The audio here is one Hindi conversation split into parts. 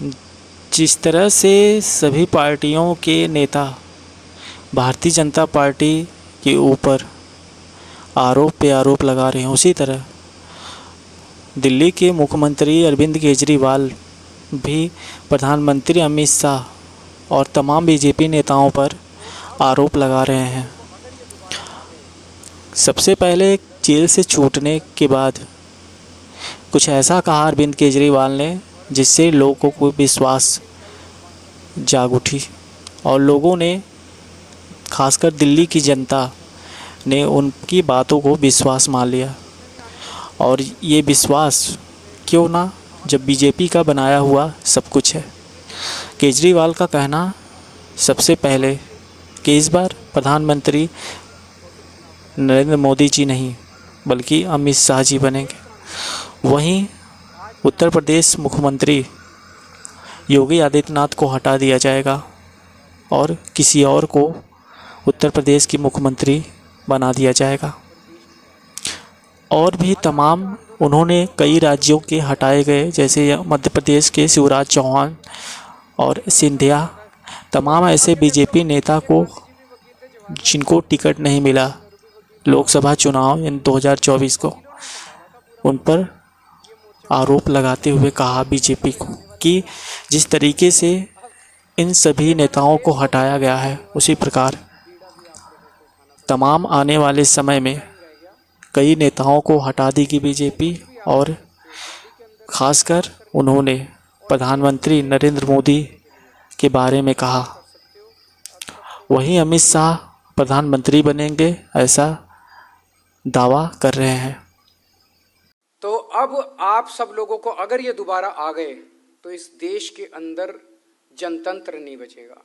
जिस तरह से सभी पार्टियों के नेता भारतीय जनता पार्टी के ऊपर आरोप पे आरोप लगा रहे हैं, उसी तरह दिल्ली के मुख्यमंत्री अरविंद केजरीवाल भी प्रधानमंत्री अमित शाह और तमाम बीजेपी नेताओं पर आरोप लगा रहे हैं। सबसे पहले जेल से छूटने के बाद कुछ ऐसा कहा अरविंद केजरीवाल ने जिससे लोगों को विश्वास जाग उठी और लोगों ने, खासकर दिल्ली की जनता ने, उनकी बातों को विश्वास मान लिया। और ये विश्वास क्यों ना, जब बीजेपी का बनाया हुआ सब कुछ है। केजरीवाल का कहना सबसे पहले कि इस बार प्रधानमंत्री नरेंद्र मोदी जी नहीं बल्कि अमित शाह जी बनेंगे। वहीं उत्तर प्रदेश मुख्यमंत्री योगी आदित्यनाथ को हटा दिया जाएगा और किसी और को उत्तर प्रदेश की मुख्यमंत्री बना दिया जाएगा। और भी तमाम उन्होंने कई राज्यों के हटाए गए, जैसे मध्य प्रदेश के शिवराज चौहान और सिंधिया, तमाम ऐसे बीजेपी नेता को जिनको टिकट नहीं मिला लोकसभा चुनाव इन 2024 को, उन पर आरोप लगाते हुए कहा बीजेपी को कि जिस तरीके से इन सभी नेताओं को हटाया गया है उसी प्रकार तमाम आने वाले समय में कई नेताओं को हटा देगी बीजेपी। और ख़ासकर उन्होंने प्रधानमंत्री नरेंद्र मोदी के बारे में कहा। वहीं अमित शाह प्रधानमंत्री बनेंगे ऐसा दावा कर रहे हैं। तो अब आप सब लोगों को अगर ये दोबारा आ गए तो इस देश के अंदर जनतंत्र नहीं बचेगा।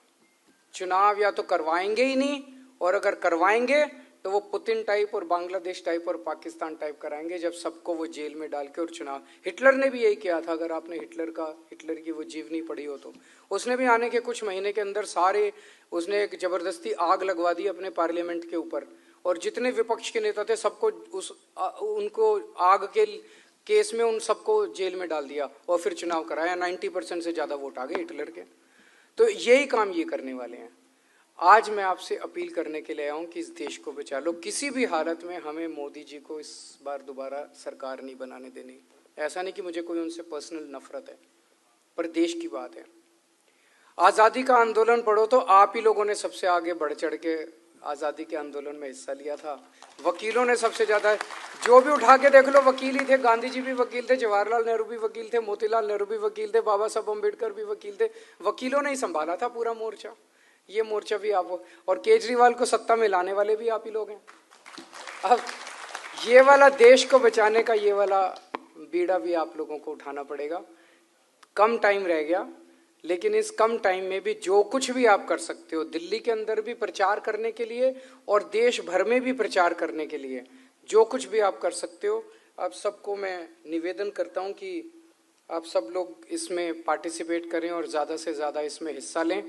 चुनाव या तो करवाएंगे ही नहीं, और अगर करवाएंगे तो वो पुतिन टाइप और बांग्लादेश टाइप और पाकिस्तान टाइप कराएंगे, जब सबको वो जेल में डाल के और चुनाव। हिटलर ने भी यही किया था। अगर आपने हिटलर की वो जीवनी पढ़ी हो तो उसने भी आने के कुछ महीने के अंदर उसने एक जबरदस्ती आग लगवा दी अपने पार्लियामेंट के ऊपर, और जितने विपक्ष के नेता थे सबको उनको आग के केस में उन सबको जेल में डाल दिया और फिर चुनाव कराया। 90% से ज़्यादा वोट आ गए हिटलर के। तो यही काम ये करने वाले हैं। आज मैं आपसे अपील करने के लिए आया हूँ कि इस देश को बचा लो। किसी भी हालत में हमें मोदी जी को इस बार दोबारा सरकार नहीं बनाने देनी। ऐसा नहीं कि मुझे कोई उनसे पर्सनल नफरत है, पर देश की बात है। आज़ादी का आंदोलन पढ़ो तो आप ही लोगों ने सबसे आगे बढ़ चढ़ के आज़ादी के आंदोलन में हिस्सा लिया था। वकीलों ने सबसे ज़्यादा, जो भी उठा के देख लो वकील ही थे। गांधी जी भी वकील थे, जवाहरलाल नेहरू भी वकील थे, मोतीलाल नेहरू भी वकील थे, बाबा साहब अम्बेडकर भी वकील थे। वकीलों ने ही संभाला था पूरा मोर्चा। ये मोर्चा भी आप, और केजरीवाल को सत्ता में लाने वाले भी आप ही लोग हैं। अब ये वाला देश को बचाने का ये वाला बीड़ा भी आप लोगों को उठाना पड़ेगा। कम टाइम रह गया, लेकिन इस कम टाइम में भी जो कुछ भी आप कर सकते हो, दिल्ली के अंदर भी प्रचार करने के लिए और देश भर में भी प्रचार करने के लिए जो कुछ भी आप कर सकते हो, आप सबको मैं निवेदन करता हूं कि आप सब लोग इसमें पार्टिसिपेट करें और ज़्यादा से ज़्यादा इसमें हिस्सा लें।